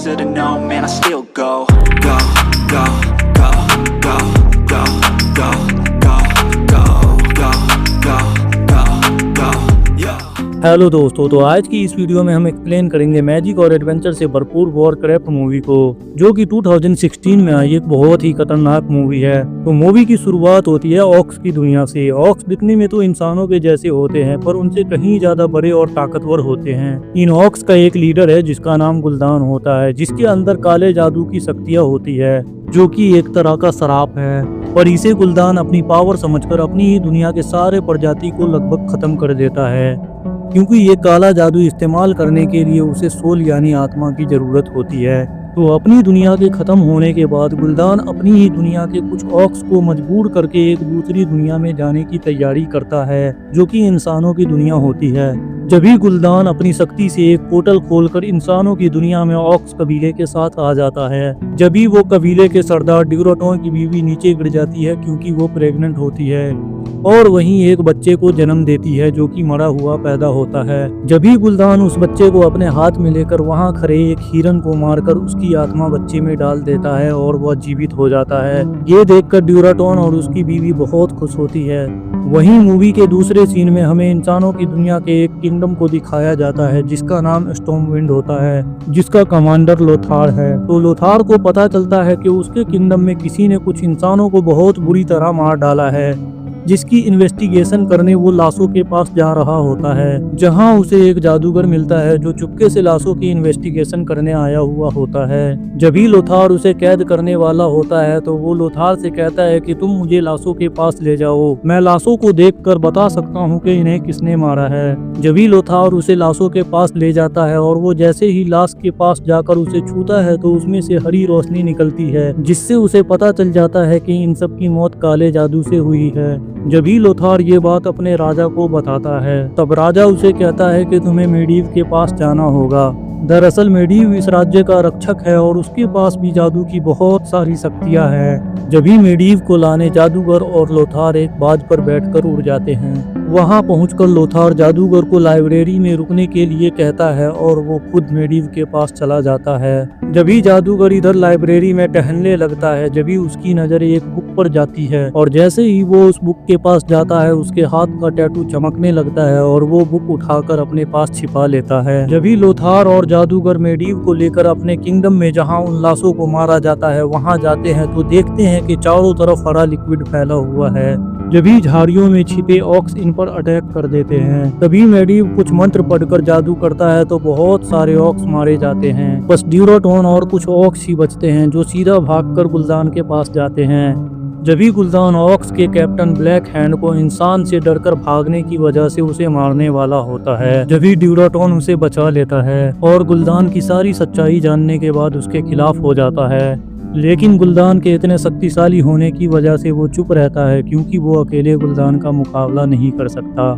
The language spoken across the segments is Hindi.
to the no, man, I still go. Go, go, go, go, go, go, go, go, go, go, go, go, yo. Hello दोस्तों, तो आज की इस वीडियो में हम एक्सप्लेन करेंगे मैजिक और एडवेंचर से भरपूर वॉरक्राफ्ट मूवी को, जो कि 2016 में आई एक बहुत ही खतरनाक मूवी है। तो मूवी की शुरुआत होती है ऑक्स की दुनिया से। ऑक्स दिखने में तो इंसानों के जैसे होते हैं, पर उनसे कहीं ज्यादा बड़े और ताकतवर होते हैं। इन ऑक्स का एक लीडर है जिसका नाम गुल्दान होता है, जिसके अंदर काले जादू की शक्तियाँ होती है, जो कि एक तरह का श्राप है। और इसे गुल्दान अपनी पावर समझकर अपनी ही दुनिया के सारे प्रजाति को लगभग खत्म कर देता है, क्योंकि ये काला जादू इस्तेमाल करने के लिए उसे सोल यानी आत्मा की जरूरत होती है। तो अपनी दुनिया के खत्म होने के बाद गुल्दान अपनी ही दुनिया के कुछ ऑक्स को मजबूर करके एक दूसरी दुनिया में जाने की तैयारी करता है, जो कि इंसानों की दुनिया होती है। जब भी गुल्दान अपनी शक्ति से एक पोर्टल खोलकर इंसानों की दुनिया में ऑक्स कबीले के साथ आ जाता है, जब भी वो कबीले के सरदार ड्यूराटोन की बीवी नीचे गिर जाती है क्योंकि वो प्रेग्नेंट होती है, और वहीं एक बच्चे को जन्म देती है जो कि मरा हुआ पैदा होता है। जब भी गुल्दान उस बच्चे को अपने हाथ में लेकर वहां खड़े एक हिरन को मारकर उसकी आत्मा बच्चे में डाल देता है और वह जीवित हो जाता है। ये देखकर ड्यूराटोन और उसकी बीवी बहुत खुश होती है। वहीं मूवी के दूसरे सीन में हमें इंसानों की दुनिया के एक किंगडम को दिखाया जाता है जिसका नाम स्टॉर्मविंड होता है, जिसका कमांडर लोथार है। तो लोथार को पता चलता है कि उसके किंगडम में किसी ने कुछ इंसानों को बहुत बुरी तरह मार डाला है, जिसकी इन्वेस्टिगेशन करने वो लाशों के पास जा रहा होता है, जहां उसे एक जादूगर मिलता है जो चुपके से लाशों की इन्वेस्टिगेशन करने आया हुआ होता है। जब ही लोथार उसे कैद करने वाला होता है तो वो लोथार से कहता है कि तुम मुझे लाशों के पास ले जाओ, मैं लाशों को देखकर बता सकता हूँ कि इन्हें किसने मारा है। जब ही लोथार उसे लाशों के पास ले जाता है और वो जैसे ही लाश के पास जाकर उसे छूता है तो उसमें से हरी रोशनी निकलती है, जिससे उसे पता चल जाता है कि इन सब की मौत काले जादू से हुई है। जब ही लोथार ये बात अपने राजा को बताता है, तब राजा उसे कहता है कि तुम्हें मेडीव के पास जाना होगा। दरअसल मेडीव इस राज्य का रक्षक है और उसके पास भी जादू की बहुत सारी शक्तियां हैं। जब ही मेडीव को लाने जादूगर और लोथार एक बाज पर बैठकर उड़ जाते हैं। वहां पहुंचकर लोथार जादूगर को लाइब्रेरी में रुकने के लिए कहता है और वो खुद मेडीव के पास चला जाता है। जब ही जादूगर इधर लाइब्रेरी में टहलने लगता है, जब ही उसकी नजर एक बुक पर जाती है और जैसे ही वो उस बुक के पास जाता है उसके हाथ का टैटू चमकने लगता है और वो बुक उठाकर अपने पास छिपा लेता है। जब ही लोथार और जादूगर मेडीव को लेकर अपने किंगडम में जहां उन लाशों को मारा जाता है वहां जाते हैं तो देखते हैं कि चारों तरफ हरा लिक्विड फैला हुआ है। जब ही झाड़ियों में छिपे ऑक्स इन पर अटैक कर देते हैं, तभी मेडीव कुछ मंत्र पढ़कर जादू करता है तो बहुत सारे ऑक्स मारे जाते हैं। बस ड्यूराटोन और कुछ ऑक्स ही बचते हैं जो सीधा भागकर गुल्दान के पास जाते हैं। जब ही गुल्दान ऑक्स के कैप्टन ब्लैक हैंड को इंसान से डरकर भागने की वजह से उसे मारने वाला होता है, जब ही ड्यूराटोन उसे बचा लेता है और गुल्दान की सारी सच्चाई जानने के बाद उसके खिलाफ हो जाता है। लेकिन गुल्दान के इतने शक्तिशाली होने की वजह से वो चुप रहता है, क्योंकि वो अकेले गुल्दान का मुकाबला नहीं कर सकता।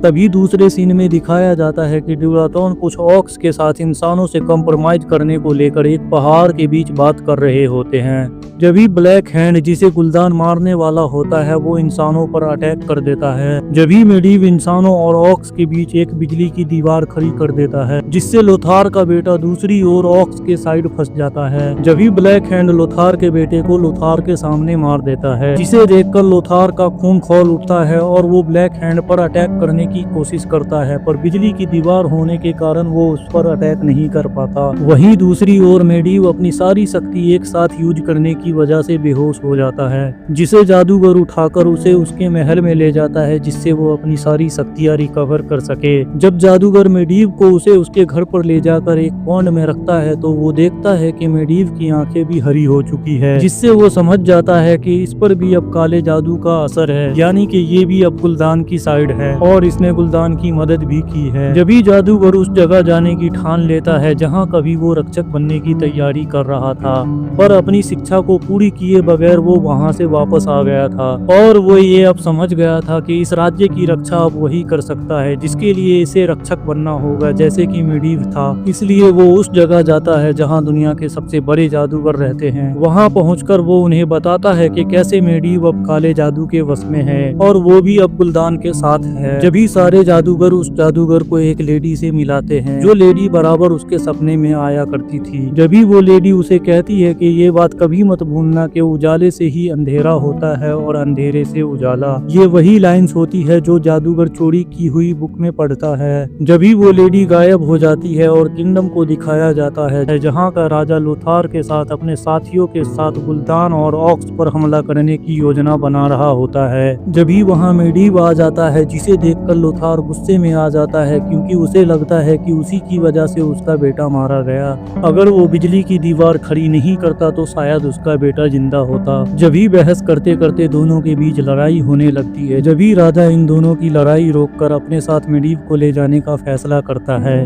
तभी दूसरे सीन में दिखाया जाता है कि ड्यूराटोन कुछ ऑक्स के साथ इंसानों से कॉम्प्रोमाइज करने को लेकर एक पहाड़ के बीच बात कर रहे होते हैं। जब ही ब्लैक हैंड, जिसे गुल्दान मारने वाला होता है, वो इंसानों पर अटैक कर देता है। जब ही मेडीव इंसानों और ऑक्स के बीच एक बिजली की दीवार खड़ी कर देता है, जिससे लोथार का बेटा दूसरी ओर ऑक्स के साइड फंस जाता है। जब ही ब्लैक हैंड लोथार के बेटे को लोथार के सामने मार देता है, जिसे देखकर लोथार का खून खौल उठता है और वो ब्लैक हैंड पर अटैक करने की कोशिश करता है, पर बिजली की दीवार होने के कारण वो उस पर अटैक नहीं कर पाता। वहीं दूसरी ओर मेडीव अपनी सारी शक्ति एक साथ यूज करने की वजह से बेहोश हो जाता है, जिसे जादूगर उठाकर उसे उसके महल में ले जाता है, जिससे वो अपनी सारी शक्तियां रिकवर कर सके। जब जादूगर मेडीव को उसे उसके घर पर ले जाकर एक पॉन्ड में रखता है तो वो देखता है कि मेडीव की आंखें भी हरी हो चुकी है, जिससे वो समझ जाता है कि इस पर भी अब काले जादू का असर है, यानी कि ये भी अब गुल्दान की साइड है और इसने गुल्दान की मदद भी की है। जब ही जादूगर उस जगह जाने की ठान लेता है जहाँ कभी वो रक्षक बनने की तैयारी कर रहा था, पर अपनी शिक्षा को पूरी किए बगैर वो वहाँ से वापस आ गया था, और वो ये अब समझ गया था कि इस राज्य की रक्षा अब वही कर सकता है जिसके लिए इसे रक्षक बनना होगा, जैसे कि मेडीव था। इसलिए वो उस जगह जाता है जहाँ दुनिया के सबसे बड़े जादूगर रहते हैं। वहाँ पहुंचकर वो उन्हें बताता है कि कैसे मेडीव अब काले जादू के वश में है और वो भी अब गुल्दान के साथ है। जब ही सारे जादूगर उस जादूगर को एक लेडी से मिलाते हैं, जो लेडी बराबर उसके सपने में आया करती थी। जब भी वो लेडी उसे कहती है कि ये बात कभी मत भूलना कि उजाले से ही अंधेरा होता है और अंधेरे से उजाला। ये वही लाइंस होती है जो जादूगर चोरी की हुई बुक में पढ़ता है। जब भी वो लेडी गायब हो जाती है और किंगडम को दिखाया जाता है, जहाँ का राजा लोथार के साथ अपने साथियों के साथ गुल्दान और ऑक्स पर हमला करने की योजना बना रहा होता है। जब भी वहाँ मेडीव आ जाता है, जिसे देखकर लोथार गुस्से में आ जाता है, क्योंकि उसे लगता है कि उसी की वजह से उसका बेटा मारा गया। अगर वो बिजली की दीवार खड़ी नहीं करता तो शायद उसका बेटा जिंदा होता। जब ही बहस करते करते दोनों के बीच लड़ाई होने लगती है, जब ही राजा इन दोनों की लड़ाई रोककर अपने साथ मेडीव को ले जाने का फैसला करता है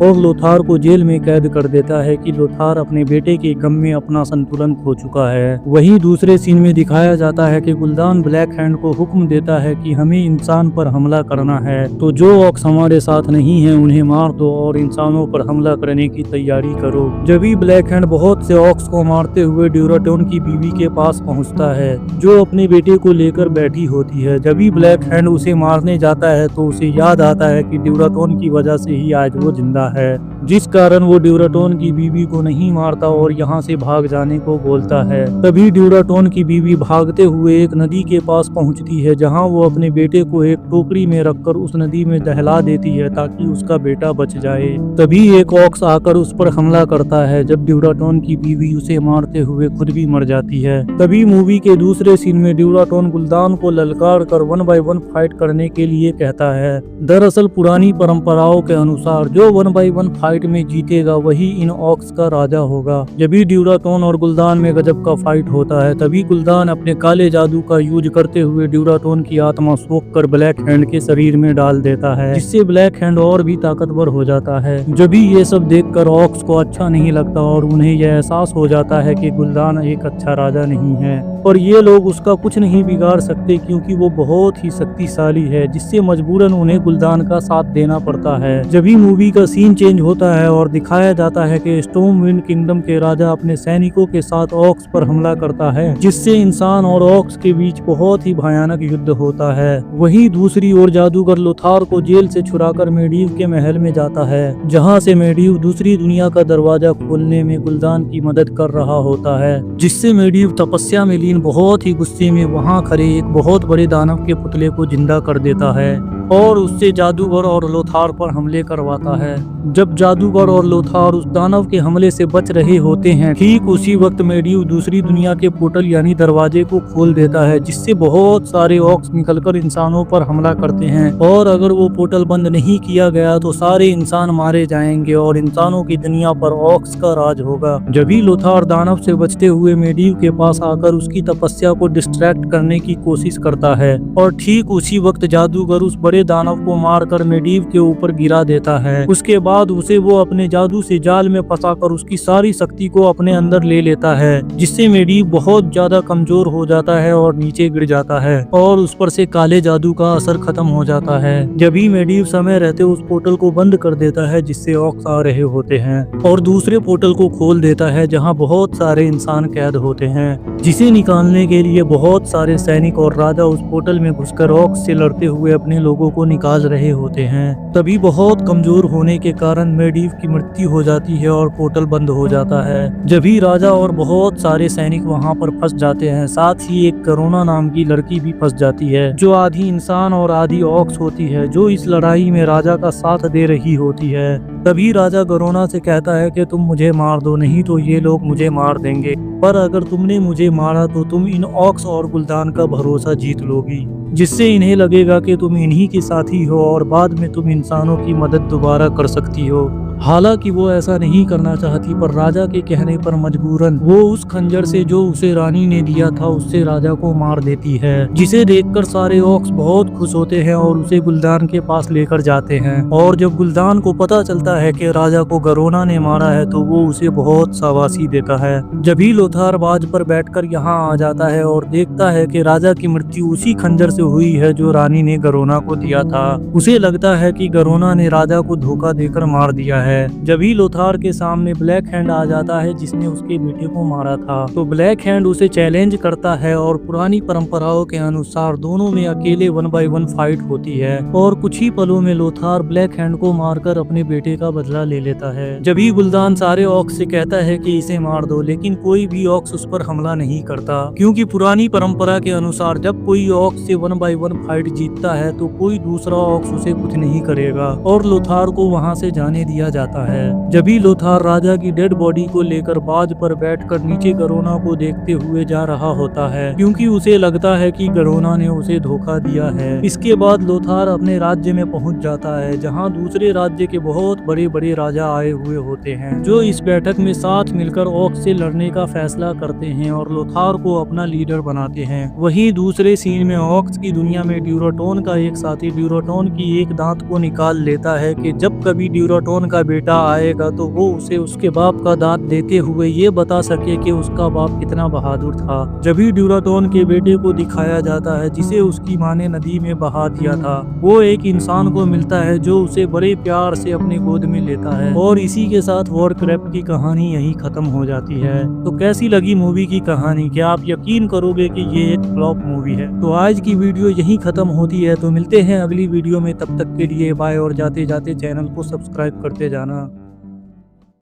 और लोथार को जेल में कैद कर देता है कि लोथार अपने बेटे के गम में अपना संतुलन खो चुका है। वहीं दूसरे सीन में दिखाया जाता है कि गुल्दान ब्लैक हैंड को हुक्म देता है कि हमें इंसान पर हमला करना है, तो जो ऑक्स हमारे साथ नहीं है उन्हें मार दो और इंसानों पर हमला करने की तैयारी करो। जब ही ब्लैक हैंड बहुत से ऑक्स को मारते हुए ड्यूराटोन की बीवी के पास पहुंचता है, जो अपने बेटे को लेकर बैठी होती है। जब ही ब्लैक हैंड उसे मारने जाता है तो उसे याद आता है कि ड्यूराटोन की वजह से ही आज वो जिंदा है, जिस कारण वो ड्यूराटोन की बीवी को नहीं मारता और यहाँ से भाग जाने को बोलता है। तभी ड्यूराटोन की बीवी भागते हुए एक नदी के पास पहुँचती है, जहाँ वो अपने बेटे को एक टोकरी में रखकर उस नदी में दहला देती है ताकि उसका बेटा बच जाए। तभी एक ऑक्स आकर उस पर हमला करता है, जब ड्यूराटोन की बीवी उसे मारते हुए खुद भी मर जाती है। तभी मूवी के दूसरे सीन में ड्यूराटोन गुल्दान को ललकार कर 1 by 1 फाइट करने के लिए कहता है। दरअसल पुरानी परंपराओं के अनुसार जो 1 by 1 फाइट में जीतेगा वही इन ऑक्स का राजा होगा। जब भी ड्यूराटोन और गुल्दान में गजब का फाइट होता है, तभी गुल्दान अपने काले जादू का यूज करते हुए ड्यूराटोन की आत्मा सोख कर ब्लैक हैंड के शरीर में डाल देता है, जिससे ब्लैक हैंड और भी ताकतवर हो जाता है। जब भी ये सब देखकर ऑक्स को अच्छा नहीं लगता और उन्हें यह एहसास हो जाता है कि गुल्दान एक अच्छा राजा नहीं है और ये लोग उसका कुछ नहीं बिगाड़ सकते, क्योंकि वो बहुत ही शक्तिशाली है, जिससे मजबूरन उन्हें गुल्दान का साथ देना पड़ता है। जब भी मूवी का सीन चेंज होता है और दिखाया जाता है कि स्टॉर्म विंड किंगडम के राजा अपने सैनिकों के साथ ऑक्स पर हमला करता है, जिससे इंसान और ऑक्स के बीच बहुत ही भयानक युद्ध होता है। वहीं दूसरी ओर जादूगर लोथार को जेल से छुड़ाकर मेडीव के महल में जाता है, जहां से मेडीव दूसरी दुनिया का दरवाजा खोलने में गुल्दान की मदद कर रहा होता है, जिससे मेडीव तपस्या में लीन बहुत ही गुस्से में वहां खड़े एक बहुत बड़े दानव के पुतले को जिंदा कर देता है और उससे जादूगर और लोथार पर हमले करवाता है। जब जादूगर और लोथार उस दानव के हमले से बच रहे होते हैं, ठीक उसी वक्त मेडीव दूसरी दुनिया के पोर्टल यानी दरवाजे को खोल देता है, जिससे बहुत सारे ऑक्स निकलकर इंसानों पर हमला करते हैं और अगर वो पोर्टल बंद नहीं किया गया तो सारे इंसान मारे जाएंगे और इंसानों की दुनिया पर ऑक्स का राज होगा। जब भी लोथार दानव से बचते हुए मेडीव के पास आकर उसकी तपस्या को डिस्ट्रैक्ट करने की कोशिश करता है और ठीक उसी वक्त जादूगर उस बड़े दानव को मारकर मेडीव के ऊपर गिरा देता है। उसके बाद उसे वो अपने जादू से जाल में फंसाकर उसकी सारी शक्ति को अपने अंदर ले लेता है, जिससे मेडीव बहुत ज्यादा कमजोर हो जाता है और नीचे गिर जाता है और उस पर से काले जादू का असर खत्म हो जाता है। जब ही मेडीव समय रहते उस पोर्टल को बंद कर देता है जिससे ऑक्स आ रहे होते हैं और दूसरे पोर्टल को खोल देता है जहाँ बहुत सारे इंसान कैद होते हैं, जिसे निकालने के लिए बहुत सारे सैनिक और राजा उस पोर्टल में घुसकर ऑक्स से लड़ते हुए अपने लोगों को निकाल रहे होते हैं। तभी बहुत कमजोर होने के कारण मेडीव की मृत्यु हो जाती है और पोर्टल बंद हो जाता है। जब ही राजा और बहुत सारे सैनिक वहां पर फंस जाते हैं, साथ ही एक करोना नाम की लड़की भी फंस जाती है, जो आधी इंसान और आधी ऑक्स होती है, जो इस लड़ाई में राजा का साथ दे रही होती है। तभी राजा गरोना से कहता है कि तुम मुझे मार दो, नहीं तो ये लोग मुझे मार देंगे, पर अगर तुमने मुझे मारा तो तुम इन ऑक्स और गुल्दान का भरोसा जीत लोगी, जिससे इन्हें लगेगा कि तुम इन्हीं के साथी हो और बाद में तुम इंसानों की मदद दोबारा कर सकती हो। हालांकि वो ऐसा नहीं करना चाहती, पर राजा के कहने पर मजबूरन वो उस खंजर से जो उसे रानी ने दिया था उससे राजा को मार देती है, जिसे देखकर सारे ऑक्स बहुत खुश होते हैं और उसे गुल्दान के पास लेकर जाते हैं। और जब गुल्दान को पता चलता है कि राजा को गरोना ने मारा है तो वो उसे बहुत शाबाशी देता है। जब ही लोथार बाज पर बैठकर यहाँ आ जाता है और देखता है कि राजा की मृत्यु उसी खंजर से हुई है जो रानी ने गरोना को दिया था, उसे लगता है कि गरोना ने राजा को धोखा देकर मार दिया है है। जब ही लोथार के सामने ब्लैक हैंड आ जाता है जिसने उसके बेटे को मारा था, तो ब्लैक हैंड उसे चैलेंज करता है और पुरानी परंपराओं के अनुसार दोनों में अकेले 1 by 1 फाइट होती है और कुछ ही पलों में लोथार ब्लैक हैंड को मारकर अपने बेटे का बदला ले लेता है। जब ही गुलदान सारे ऑक्स से कहता है कि इसे मार दो, लेकिन कोई भी ऑक्स उस पर हमला नहीं करता, क्योंकि पुरानी परंपरा के अनुसार जब कोई ऑक्स से 1 by 1 फाइट जीतता है तो कोई दूसरा ऑक्स उसे कुछ नहीं करेगा और लोथार को वहां से जाने दिया जाता है। जब ही लोथार राजा की डेड बॉडी को लेकर बाज पर बैठकर नीचे गरोना को देखते हुए जा रहा होता है, क्योंकि उसे लगता है कि गरोना ने उसे धोखा दिया है। इसके बाद लोथार अपने राज्य में पहुंच जाता है, जहां दूसरे राज्य के बहुत बड़े बड़े राजा आए हुए होते हैं, जो इस बैठक में साथ मिलकर ऑक्स से लड़ने का फैसला करते हैं और लोथार को अपना लीडर बनाते हैं। वहीं दूसरे सीन में ऑक्स की दुनिया में ड्यूराटोन का एक साथी ड्यूराटोन की एक दांत को निकाल लेता है कि जब कभी ड्यूराटोन का बेटा आएगा तो वो उसे उसके बाप का दांत देते हुए ये बता सके कि उसका बाप कितना बहादुर था। जब भी ड्यूराटोन के बेटे को दिखाया जाता है जिसे उसकी माँ ने नदी में बहा दिया था, वो एक इंसान को मिलता है जो उसे बड़े प्यार से अपने गोद में लेता है और इसी के साथ वॉरक्राफ्ट की कहानी यही खत्म हो जाती है। तो कैसी लगी मूवी की कहानी? क्या आप यकीन करोगे कि ये एक फ्लॉप मूवी है? तो आज की वीडियो यही खत्म होती है। तो मिलते हैं अगली वीडियो में, तब तक के लिए बाय और जाते जाते चैनल को सब्सक्राइब करते जाना।